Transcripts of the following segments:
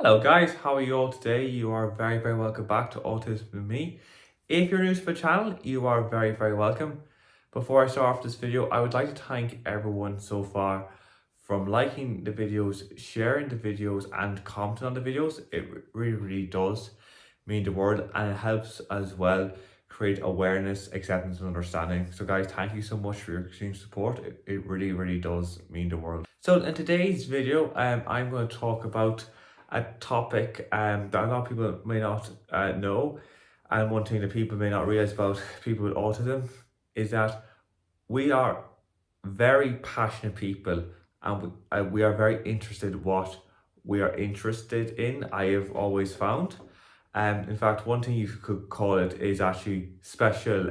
Hello guys, how are you all today? You are very welcome back to Autism with me. If you're new to the channel, you are very welcome. Before I start off this video, I would like to thank everyone so far from liking the videos, sharing the videos and commenting on the videos. It really does mean the world, and it helps as well create awareness, acceptance and understanding. So guys, thank you so much for your continued support. It really does mean the world. So in today's video, I'm going to talk about a topic that a lot of people may not know, and one thing that people may not realize about people with autism is that we are very passionate people, and we are very interested in what we are interested in. I have always found, in fact, one thing you could call it is actually special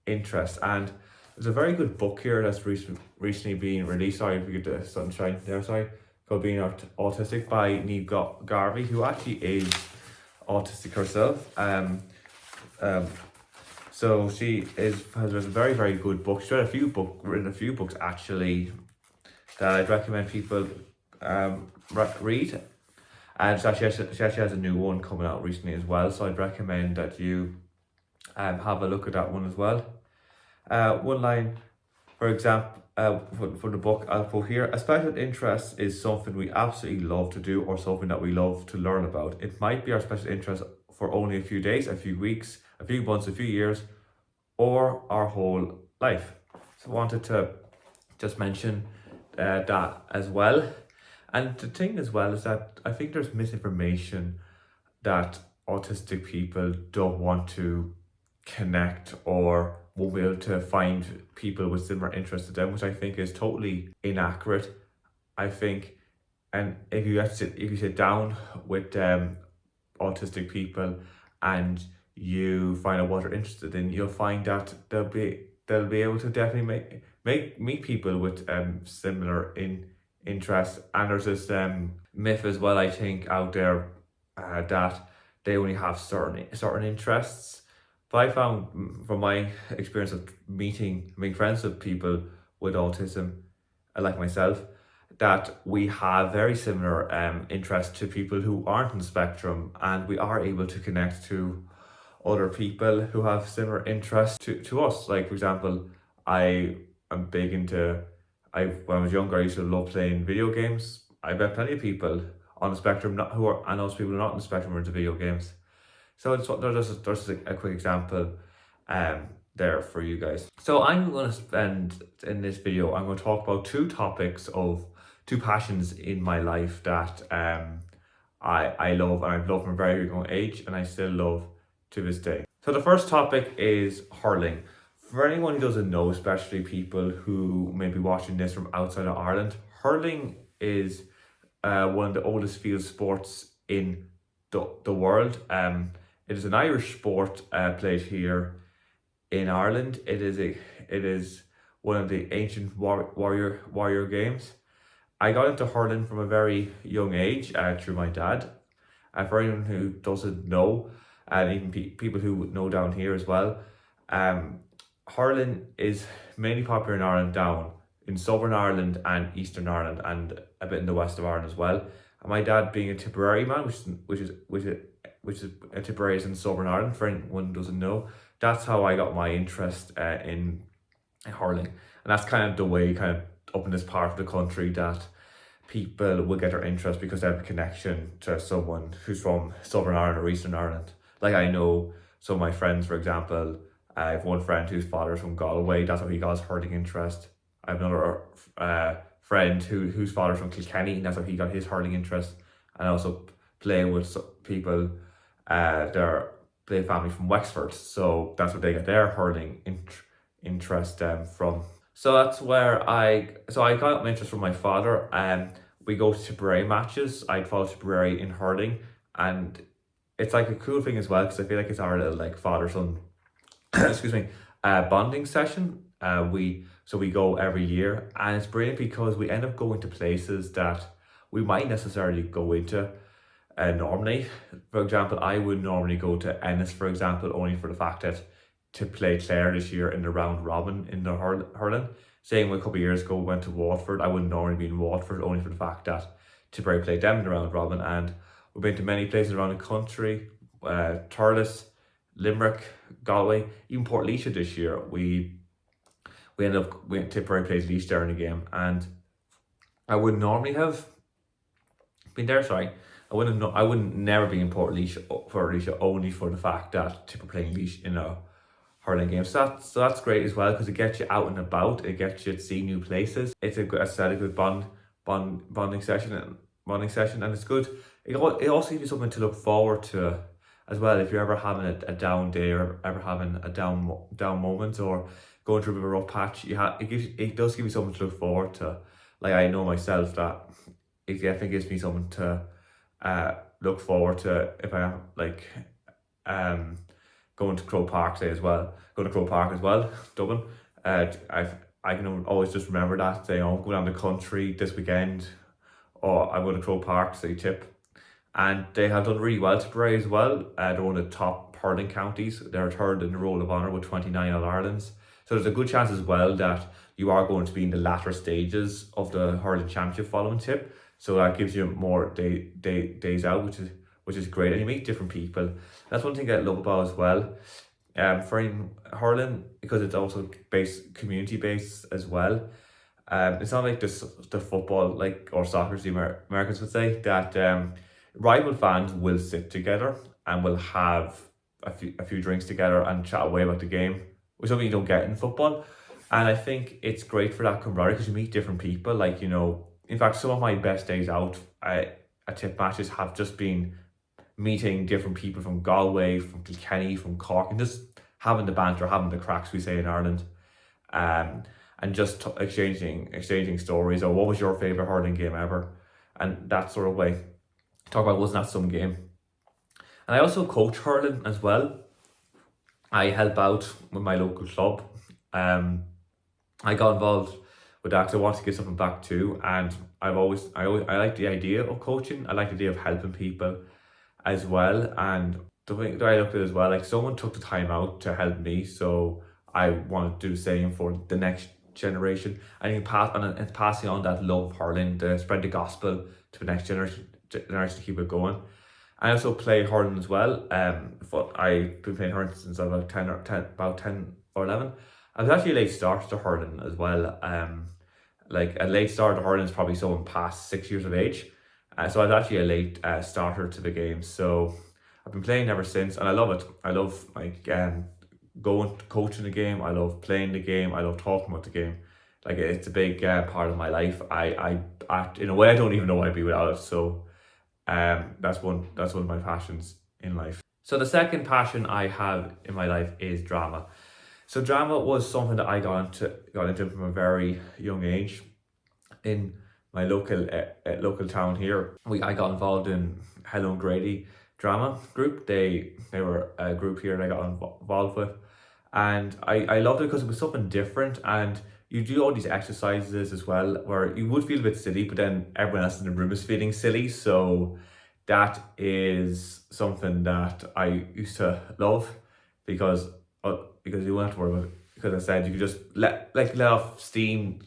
interest. And there's a very good book here that's recently been released. Sorry if you get the sunshine there. Sorry. Called Being Autistic by Neve Garvey, who actually is autistic herself. So she has a very good book. She's written a few books actually that I'd recommend people read. And she actually has a new one coming out recently as well. So I'd recommend that you have a look at that one as well. One line, for example, for the book, I'll quote here: "A special interest is something we absolutely love to do or something that we love to learn about. It might be our special interest for only a few days, a few weeks, a few months, a few years, or our whole life." So I wanted to just mention that as well. And the thing as well is that I think there's misinformation that autistic people don't want to connect or won't be able to find people with similar interests to them, which I think is totally inaccurate. I think, and if you sit down with autistic people and you find out what they're interested in, you'll find that they'll be able to definitely meet people with similar interests. And there's this myth as well, I think, out there that they only have certain interests. But I found from my experience of making friends with people with autism, like myself, that we have very similar interests to people who aren't on the spectrum, and we are able to connect to other people who have similar interests to us. Like, for example, I am big into, when I was younger, I used to love playing video games. I met plenty of people on the spectrum and those people who are not on the spectrum are into video games. So there's just a quick example there for you guys. So I'm going to spend, in this video, I'm going to talk about two passions in my life that I love, and I've loved from a very young age, and I still love to this day. So the first topic is hurling. For anyone who doesn't know, especially people who may be watching this from outside of Ireland, hurling is one of the oldest field sports in the world. It is an Irish sport played here in Ireland. It is one of the ancient warrior games. I got into hurling from a very young age through my dad. For anyone who doesn't know, and even people who know down here as well, hurling is mainly popular in Ireland, down in Southern Ireland and Eastern Ireland, and a bit in the west of Ireland as well. And my dad, being a Tipperary man, which is a Tipperary is in Southern Ireland, for anyone who doesn't know, that's how I got my interest in hurling. And that's kind of the way, kind of up in this part of the country, that people will get their interest because they have a connection to someone who's from Southern Ireland or Eastern Ireland. Like, I know some of my friends, for example, I have one friend whose father's from Galway. That's how he got his hurling interest. I have another friend whose father's from Kilkenny, and that's how he got his hurling interest. And I also play with people, their family from Wexford, so that's where they get their hurling interest from. So that's where I got my interest from my father, and we go to Tipperary matches. I'd follow Tipperary in hurling, and it's like a cool thing as well, because I feel like it's our little like father-son bonding session. We go every year, and it's brilliant because we end up going to places that we might necessarily go into normally. For example, I would normally go to Ennis, for example, only for the fact that to play Clare this year in the round robin in the hurling. Same with a couple of years ago, we went to Waterford. I wouldn't normally be in Waterford, only for the fact that Tipperary played them in the round robin, and we've been to many places around the country, Thurles, Limerick, Galway, even Port this year. We ended up, Tipperary plays Laois there in the game, and I would normally have been there, sorry. I wouldn't never be in Port only for the fact that Tipper playing Laois in a hurling game. So that's great as well, because it gets you out and about. It gets you to see new places. It's a good bonding session, and it's good. It also gives you something to look forward to as well. If you're ever having a down day, or ever having a down moment, or going through a bit of a rough patch, it does give you something to look forward to. Like, I know myself that it definitely gives me something to look forward to if I am like going to Crow Park say as well. Going to Crow Park as well, Dublin. I can always just remember that, say, oh, go down the country this weekend, or I'm going to Crow Park, say Tip. And they have done really well, Tipperary as well. They're one of the top hurling counties. They're third in the Roll of Honour with 29 All-Irelands. So there's a good chance as well that you are going to be in the latter stages of the hurling championship following Tip. So that gives you more days out, which is great, and you meet different people. That's one thing I love about as well. For hurling, because it's also community based as well. It's not like the football, like, or soccer, as the Americans would say, that rival fans will sit together and will have a few drinks together and chat away about the game, which is something you don't get in football. And I think it's great for that camaraderie, because you meet different people. Like, in fact, some of my best days out at Tip matches have just been meeting different people from Galway, from Kilkenny, from Cork, and just having the banter, having the cracks, we say in Ireland, and just exchanging stories, or what was your favourite hurling game ever, and that sort of way. Talk about, wasn't that some game? And I also coach hurling as well. I help out with my local club. I got involved with that because I want to give something back too, and I like the idea of coaching. I like the idea of helping people as well, and the way that I looked at it as well, like, someone took the time out to help me, so I want to do the same for the next generation. I think passing on that love of hurling, to spread the gospel to the next generation to keep it going. I also play hurling as well. I've been playing hurling since I was about 10 or 11. I was actually a late starter to hurling as well. Like, a late starter to hurling is probably someone past 6 years of age. So I was actually a late starter to the game. So I've been playing ever since, and I love it. I love, like, going coaching the game. I love playing the game. I love talking about the game. Like, it's a big part of my life. I act in a way I don't even know I'd be without it. So that's one of my passions in life. So the second passion I have in my life is drama. So drama was something that I got into from a very young age. In my local town here, I got involved in Hello and Grady drama group. They were a group here that I got involved with, and I loved it because it was something different, and you do all these exercises as well where you would feel a bit silly, but then everyone else in the room is feeling silly. So that is something that I used to love, because you won't have to worry about it. Because I said you could just let off steam,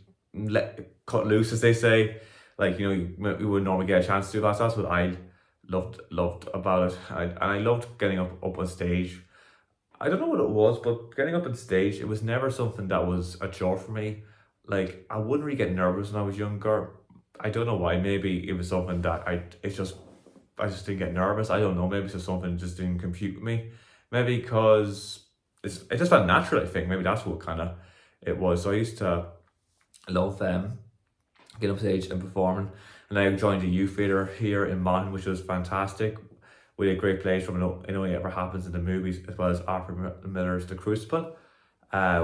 cut loose, as they say. Like, you wouldn't normally get a chance to do that. So that's what I loved about it. And I loved getting up on stage. I don't know what it was, but getting up on stage, it was never something that was a chore for me. Like, I wouldn't really get nervous when I was younger. I don't know why. Maybe it was something that I just didn't get nervous. I don't know. Maybe it's just something that just didn't compute with me. Maybe because it just felt natural, I think. Maybe that's what kind of it was. So I used to love getting up stage and performing. And I joined a youth theatre here in Monaghan, which was fantastic. We had great plays from It Only Ever Happens in the movies, as well as Arthur Miller's The Crucible,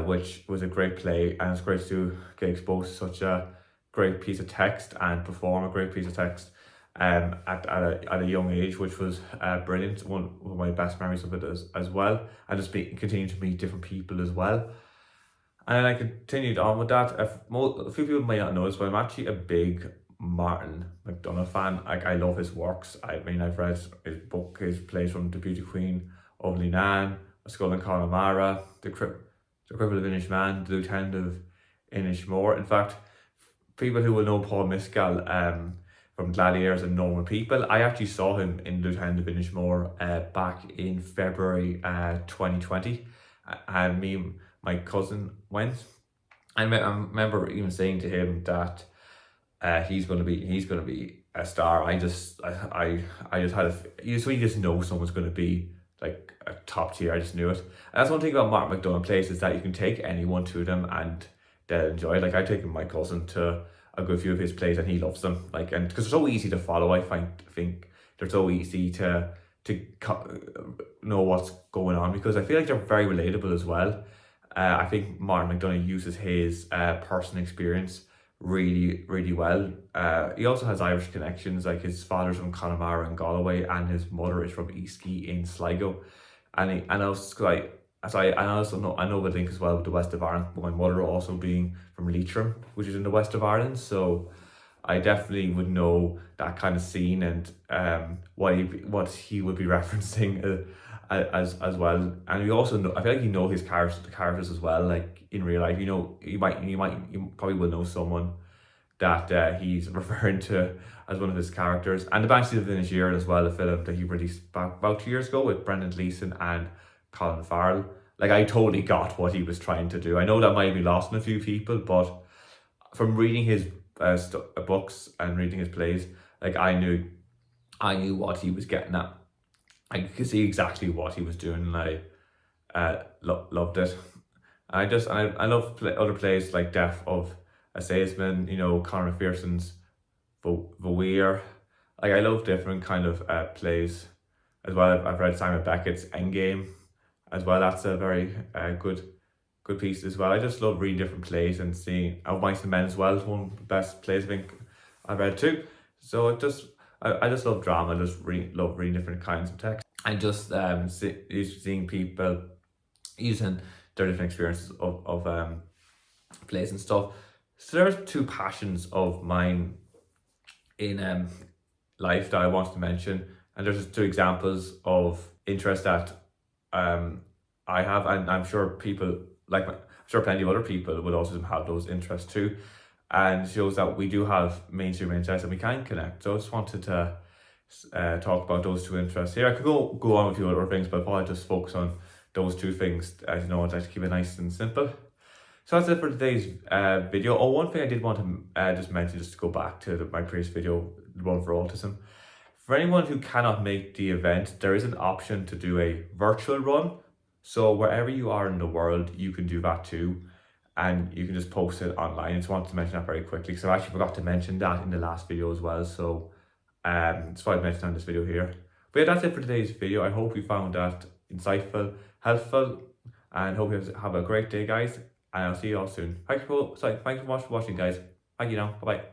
which was a great play, and it's great to get exposed to such a great piece of text and perform a great piece of text at a young age, which was brilliant. One of my best memories of it as well, and just continue to meet different people as well. And I continued on with that. A few people may not know this, but I'm actually a big Martin McDonagh fan. Like, I love his works. I mean, I've read his book, his plays from The Beauty Queen of Leanan, A Skull and Connemara, The Cripple of Inishmaan, The Lieutenant of Inishmore. In fact, people who will know Paul Mescal, from Gladiators and Normal People. I actually saw him in Lieutenant of Inishmore back in February 2020, and me and my cousin went. And I remember even saying to him that he's gonna be a star. I just had we just know someone's gonna be like a top tier. I just knew it. And that's one thing about Mark McDonagh plays, is that you can take anyone to them and they'll enjoy it. Like, I've taken my cousin to a good few of his plays and he loves them. Like, and because they're so easy to follow, I think they're so easy to know what's going on, because I feel like they're very relatable as well. I think Martin McDonagh uses his personal experience really well. He also has Irish connections, like his father's from Connemara and Galway, and his mother is from Eastkey in Sligo. And I also know the link as well with the West of Ireland, my mother also being from Leitrim, which is in the West of Ireland. So I definitely would know that kind of scene and what he would be referencing as well. And we also know, I feel like you know his characters as well, like in real life. You know, you probably will know someone that he's referring to as one of his characters. And the Banshees of Inisherin as well, a film that he released about 2 years ago with Brendan Gleeson and Colin Farrell. Like, I totally got what he was trying to do. I know that might be lost in a few people, but from reading his books and reading his plays, like, I knew what he was getting at. I could see exactly what he was doing, and I loved it. I love other plays like Death of a Salesman, you know, Conor McPherson's Weir. Like, I love different kind of plays as well. I've read Simon Beckett's Endgame as well. That's a very good piece as well. I just love reading different plays and seeing Mice and Men as well. It's one of the best plays I think I've read too. So I just love drama. I just love reading different kinds of text, and just seeing people using their different experiences of plays and stuff. So there's two passions of mine in life that I wanted to mention, and there's just two examples of interest that I have, and I'm sure people I'm sure plenty of other people would also have those interests too, and shows that we do have mainstream interests and we can connect. So I just wanted to talk about those two interests here. I could go on with a few other things, but I thought I'd just focus on those two things. As you know, I'd like to keep it nice and simple. So that's it for today's video. Oh, one thing I did want to just mention, just to go back to my previous video, the one for autism. For anyone who cannot make the event, there is an option to do a virtual run. So wherever you are in the world, you can do that too. And you can just post it online. I just wanted to mention that very quickly, because I actually forgot to mention that in the last video as well. So that's why I mentioned on this video here. But yeah, that's it for today's video. I hope you found that insightful, helpful, and hope you have a great day, guys. And I'll see you all soon. Thank you for watching, guys. Thank you now. Bye-bye.